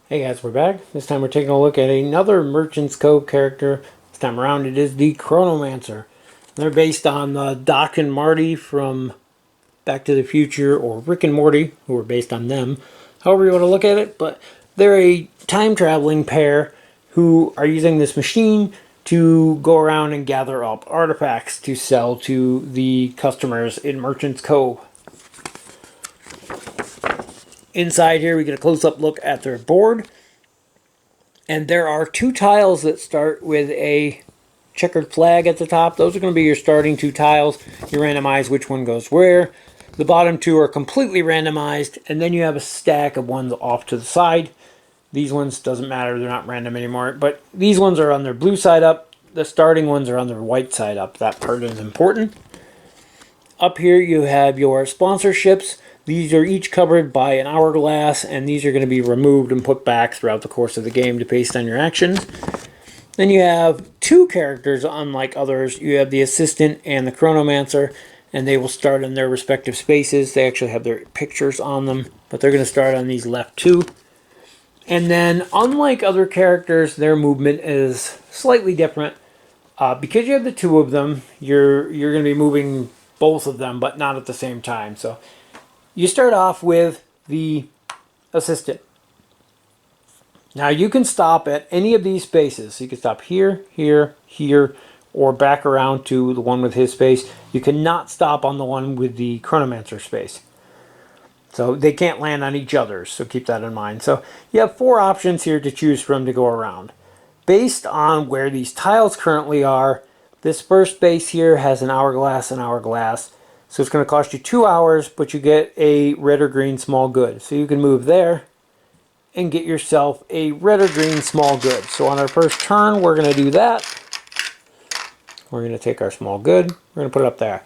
Hey guys, we're back. This time we're taking a look at another Merchant's Cove character. This time around it is the Chronomancer. They're based on Doc and Marty from Back to the Future, or Rick and Morty, who are based on them. However you want to look at it, but they're a time-traveling pair who are using this machine to go around and gather up artifacts to sell to the customers in Merchant's Cove. Inside here we get a close-up look at their board. And there are two tiles that start with a checkered flag at the top. Those are going to be your starting two tiles. You randomize which one goes where. The bottom two are completely randomized, and then you have a stack of ones off to the side. These ones, doesn't matter, they're not random anymore, but these ones are on their blue side up. The starting ones are on their white side up. That part is important. Up here you have your sponsorships. These are each covered by an hourglass, and these are going to be removed and put back throughout the course of the game based on your actions. Then you have two characters, unlike others. You have the Assistant and the Chronomancer, and they will start in their respective spaces. They actually have their pictures on them, but they're going to start on these left two. And then, unlike other characters, their movement is slightly different. Because you have the two of them, you're going to be moving both of them, but not at the same time. So you start off with the Assistant. Now you can stop at any of these spaces. So you can stop here, here, here, or back around to the one with his space. You cannot stop on the one with the Chronomancer space. So they can't land on each other, so keep that in mind. So you have four options here to choose from to go around. Based on where these tiles currently are, this first space here has an hourglass and hourglass. So it's going to cost you 2 hours, but you get a red or green small good. So you can move there and get yourself a red or green small good. So on our first turn, we're going to do that. We're going to take our small good. We're going to put it up there.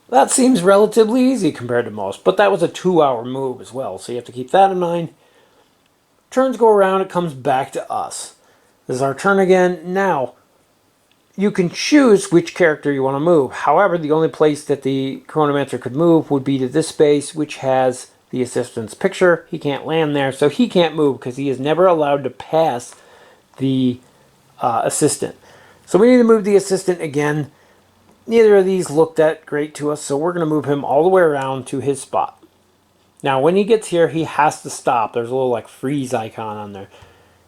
That seems relatively easy compared to most, but that was a 2-hour move as well. So you have to keep that in mind. Turns go around, it comes back to us. This is our turn again. Now, you can choose which character you want to move. However, the only place that the Chronomancer could move would be to this space, which has the Assistant's picture. He can't land there, so he can't move because he is never allowed to pass the Assistant. So we need to move the Assistant again. Neither of these looked that great to us, so we're going to move him all the way around to his spot. Now, when he gets here, he has to stop. There's a little like freeze icon on there.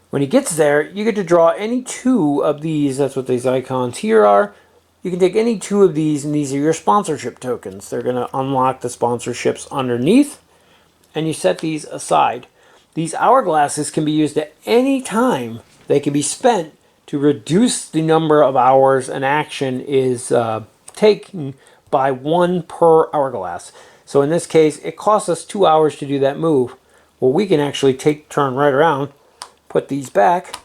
When he gets there, you get to draw any two of these. That's what these icons here are. You can take any two of these, and these are your sponsorship tokens. They're going to unlock the sponsorships underneath, and you set these aside. These hourglasses can be used at any time. They can be spent to reduce the number of hours an action is taken by 1 per hourglass. So in this case, it costs us 2 hours to do that move. Well, we can actually turn right around, put these back,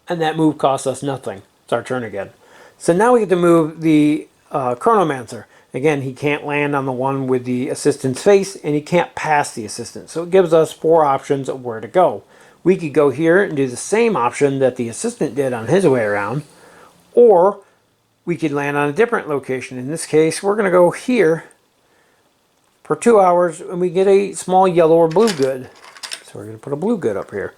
and that move costs us nothing. It's our turn again. So now we get to move the Chronomancer. Again, he can't land on the one with the Assistant's face, and he can't pass the Assistant. So it gives us 4 options of where to go. We could go here and do the same option that the Assistant did on his way around, or we could land on a different location. In this case, we're going to go here for 2 hours, and we get a small yellow or blue good. So we're going to put a blue good up here.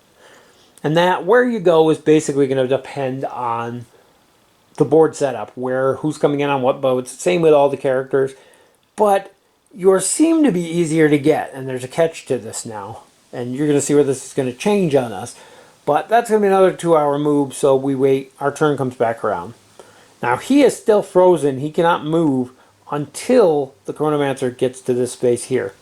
And that, where you go, is basically going to depend on the board setup, who's coming in on what boats. Same with all the characters. But yours seem to be easier to get, and there's a catch to this now. And you're going to see where this is going to change on us. But that's going to be another 2-hour move, so we wait. Our turn comes back around. Now, he is still frozen. He cannot move until the Chronomancer gets to this space here.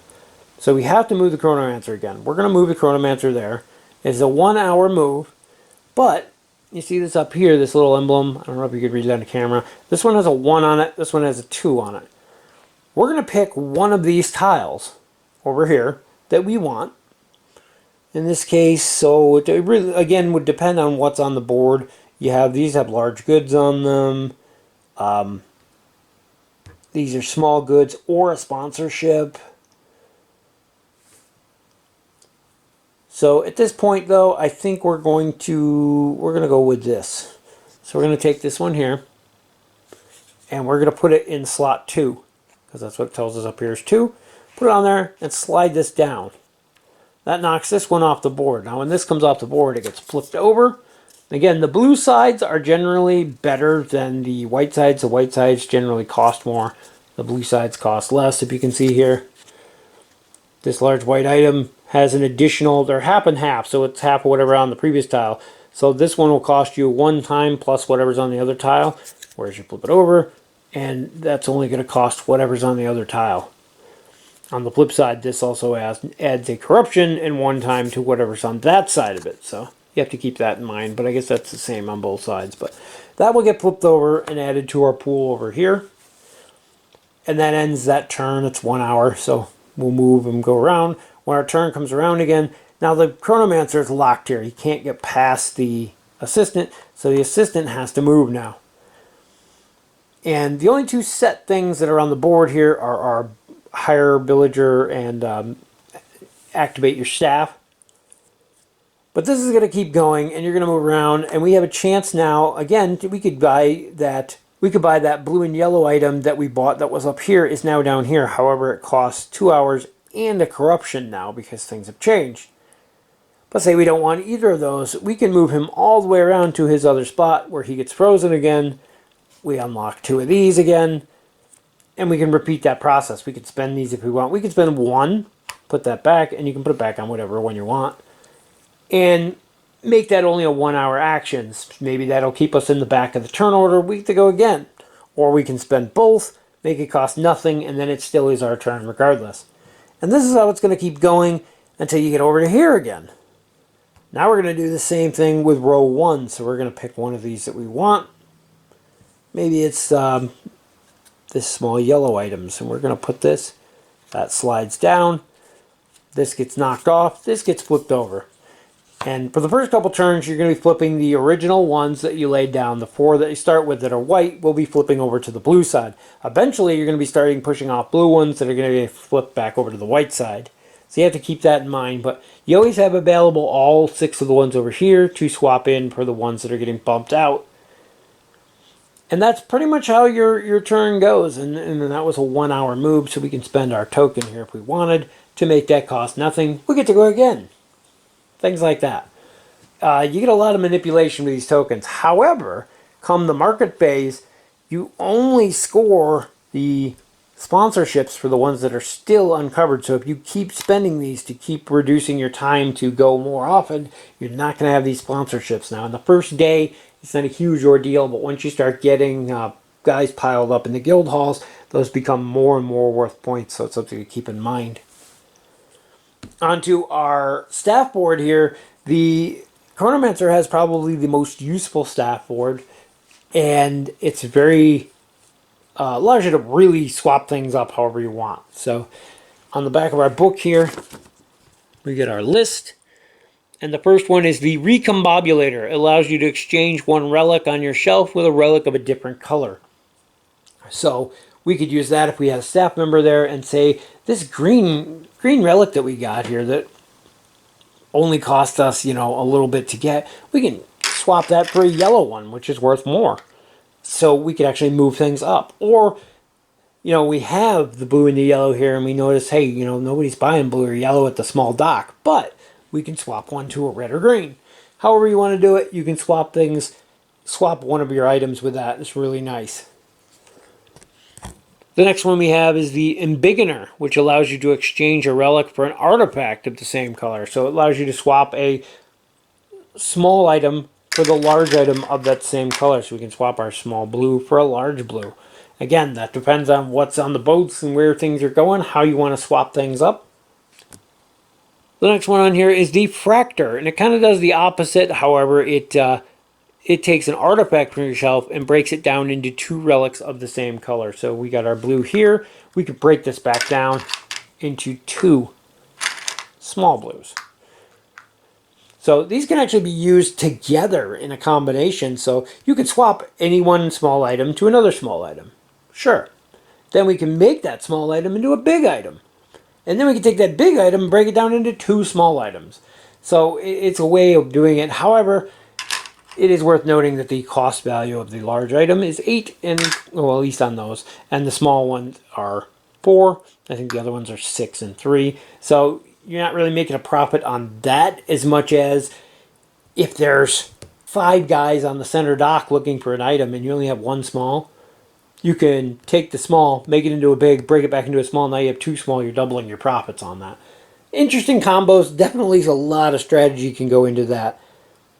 So we have to move the Chronomancer again. We're going to move the Chronomancer there. It's a 1-hour move, but you see this up here, this little emblem. I don't know if you could read it on the camera. This one has a 1 on it. This one has a 2 on it. We're going to pick one of these tiles over here that we want. In this case, so it really, again, would depend on what's on the board. These have large goods on them. These are small goods or a sponsorship. So at this point, though, I think we're going to go with this. So we're going to take this one here, and we're going to put it in slot 2, because that's what it tells us up here is 2. Put it on there and slide this down. That knocks this one off the board. Now when this comes off the board, it gets flipped over. Again, the blue sides are generally better than the white sides. The white sides generally cost more. The blue sides cost less, if you can see here. This large white item has an additional, they're half and half, so it's half of whatever on the previous tile. So this one will cost you 1 time plus whatever's on the other tile, whereas you flip it over, and that's only going to cost whatever's on the other tile. On the flip side, this also adds a corruption and 1 time to whatever's on that side of it. So you have to keep that in mind, but I guess that's the same on both sides. But that will get flipped over and added to our pool over here. And that ends that turn. It's 1 hour, so we'll move and go around. When our turn comes around again, now the Chronomancer is locked here. He can't get past the assistant, so the assistant has to move now. And the only 2 set things that are on the board here are our hire villager and activate your staff. But this is going to keep going, and you're going to move around, and we have a chance now. Again, we could buy that blue and yellow item that we bought that was up here is now down here. However, it costs 2 hours and a corruption now because things have changed. But say we don't want either of those, we can move him all the way around to his other spot where he gets frozen again. We unlock 2 of these again, and we can repeat that process. We could spend these if we want. We could spend 1, put that back, and you can put it back on whatever one you want. And make that only a 1 hour action. Maybe that'll keep us in the back of the turn order, we get to go again. Or we can spend both, make it cost nothing, and then it still is our turn regardless. And this is how it's going to keep going until you get over to here again. Now we're going to do the same thing with row 1. So we're going to pick one of these that we want. Maybe it's this small yellow items, and we're going to put this. That slides down. This gets knocked off. This gets flipped over. And for the first couple turns, you're going to be flipping the original ones that you laid down. The 4 that you start with that are white will be flipping over to the blue side. Eventually, you're going to be starting pushing off blue ones that are going to be flipped back over to the white side. So you have to keep that in mind. But you always have available all 6 of the ones over here to swap in for the ones that are getting bumped out. And that's pretty much how your turn goes. And that was a 1 hour move, so we can spend our token here if we wanted to make that cost nothing. We get to go again. Things like that. You get a lot of manipulation with these tokens. However, come the market phase, you only score the sponsorships for the ones that are still uncovered. So if you keep spending these to keep reducing your time to go more often, you're not going to have these sponsorships. Now, on the first day, it's not a huge ordeal, but once you start getting guys piled up in the guild halls, those become more and more worth points. So it's something to keep in mind. Onto our staff board here, the Chronomancer has probably the most useful staff board, and it's very allows you to really swap things up however you want. So on the back of our book here, we get our list, and the first one is the Recombobulator. It allows you to exchange 1 relic on your shelf with a relic of a different color. So we could use that if we had a staff member there and say, this green relic that we got here that only cost us, a little bit to get, we can swap that for a yellow one, which is worth more. So we could actually move things up. Or, we have the blue and the yellow here, and we notice, hey, nobody's buying blue or yellow at the small dock, but we can swap one to a red or green. However you want to do it, you can swap things, swap one of your items with that. It's really nice. The next one we have is the Embiggener, which allows you to exchange a relic for an artifact of the same color. So it allows you to swap a small item for the large item of that same color. So we can swap our small blue for a large blue. Again, that depends on what's on the boats and where things are going, how you want to swap things up. The next one on here is the Fractor, and it kind of does the opposite. However, it takes an artifact from your shelf and breaks it down into 2 relics of the same color. So we got our blue here. We could break this back down into 2 small blues. So these can actually be used together in a combination. So you could swap any one small item to another small item. Sure. Then we can make that small item into a big item. And then we can take that big item and break it down into 2 small items. So it's a way of doing it. However, it is worth noting that the cost value of the large item is 8, and well, at least on those, and the small ones are 4. I think the other ones are 6 and 3. So you're not really making a profit on that as much as if there's 5 guys on the center dock looking for an item and you only have 1 small, you can take the small, make it into a big, break it back into a small, now you have 2 small, you're doubling your profits on that. Interesting combos, definitely a lot of strategy can go into that.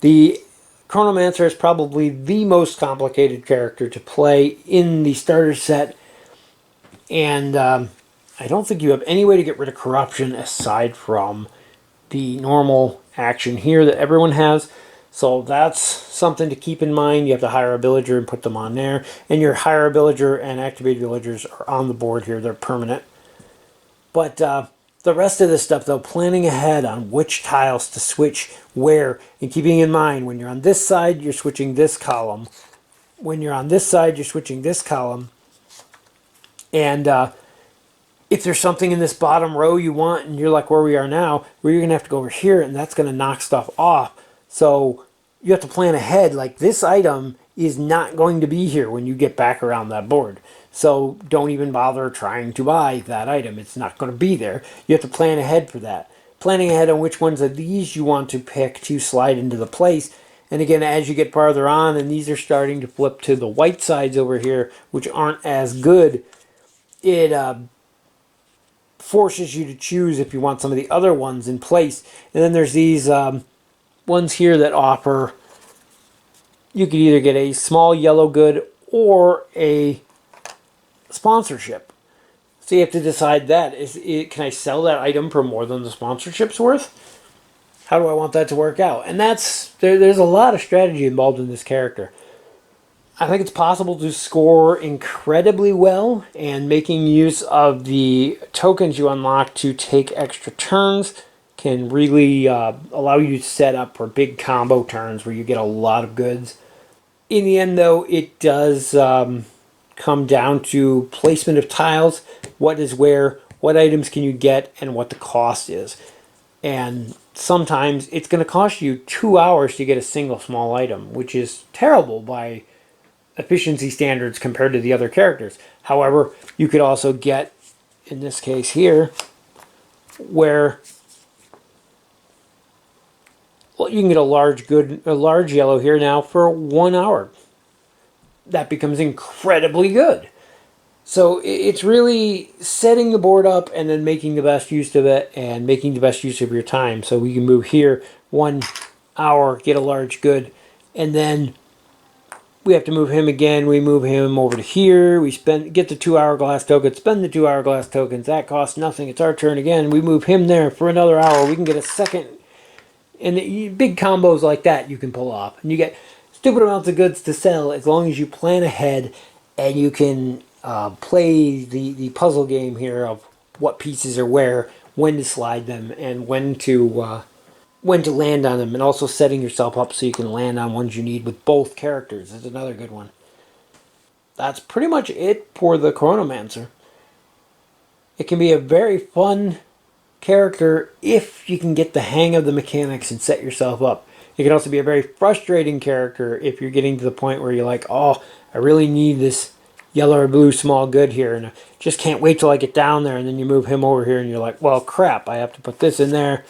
The Chronomancer is probably the most complicated character to play in the starter set, and I don't think you have any way to get rid of corruption aside from the normal action here that everyone has. So that's something to keep in mind. You have to hire a villager and put them on there. And your hire a villager and activate villagers are on the board here. They're permanent. But the rest of this stuff, though, planning ahead on which tiles to switch where, and keeping in mind when you're on this side, you're switching this column. When you're on this side, you're switching this column. And if there's something in this bottom row you want, and you're like where we are now, where you're going to have to go over here, and that's going to knock stuff off. So you have to plan ahead. Like, this item is not going to be here when you get back around that board. So don't even bother trying to buy that item. It's not going to be there. You have to plan ahead for that. Planning ahead on which ones of these you want to pick to slide into the place. And again, as you get farther on, and these are starting to flip to the white sides over here, which aren't as good, it forces you to choose if you want some of the other ones in place. And then there's these ones here that offer, you could either get a small yellow good or a sponsorship. So you have to decide that. Can I sell that item for more than the sponsorship's worth? How do I want that to work out? And there's a lot of strategy involved in this character. I think it's possible to score incredibly well, and making use of the tokens you unlock to take extra turns can really allow you to set up for big combo turns where you get a lot of goods. In the end, though, it does come down to placement of tiles, what is where, what items can you get, and what the cost is. And sometimes it's going to cost you 2 hours to get a single small item, which is terrible by efficiency standards compared to the other characters. However, you could also get, in this case here, where, well, you can get a large yellow here now for 1 hour. That becomes incredibly good. So it's really setting the board up and then making the best use of it and making the best use of your time. So we can move here 1 hour, get a large good, and then we have to move him again. We move him over to here. We get the 2 hourglass tokens, spend the 2 hourglass tokens. That costs nothing. It's our turn again. We move him there for another hour. We can get a second. And big combos like that you can pull off. And you get stupid amounts of goods to sell as long as you plan ahead and you can play the puzzle game here of what pieces are where, when to slide them, and when to land on them, and also setting yourself up so you can land on ones you need with both characters is another good one. That's pretty much it for the Chronomancer. It can be a very fun character if you can get the hang of the mechanics and set yourself up. It can also be a very frustrating character if you're getting to the point where you're like, oh, I really need this yellow or blue small good here, and I just can't wait till I get down there, and then you move him over here and you're like, well, crap, I have to put this in there.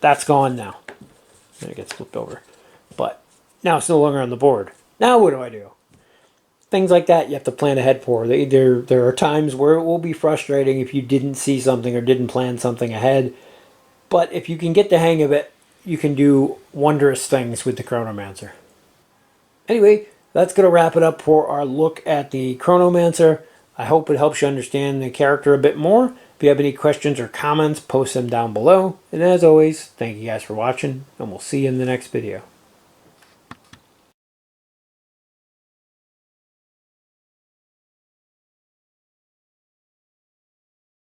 That's gone now. And it gets flipped over. But now it's no longer on the board. Now what do I do? Things like that you have to plan ahead for. There are times where it will be frustrating if you didn't see something or didn't plan something ahead. But if you can get the hang of it, you can do wondrous things with the Chronomancer. Anyway, that's going to wrap it up for our look at the Chronomancer. I hope it helps you understand the character a bit more. If you have any questions or comments, post them down below. And as always, thank you guys for watching, and we'll see you in the next video.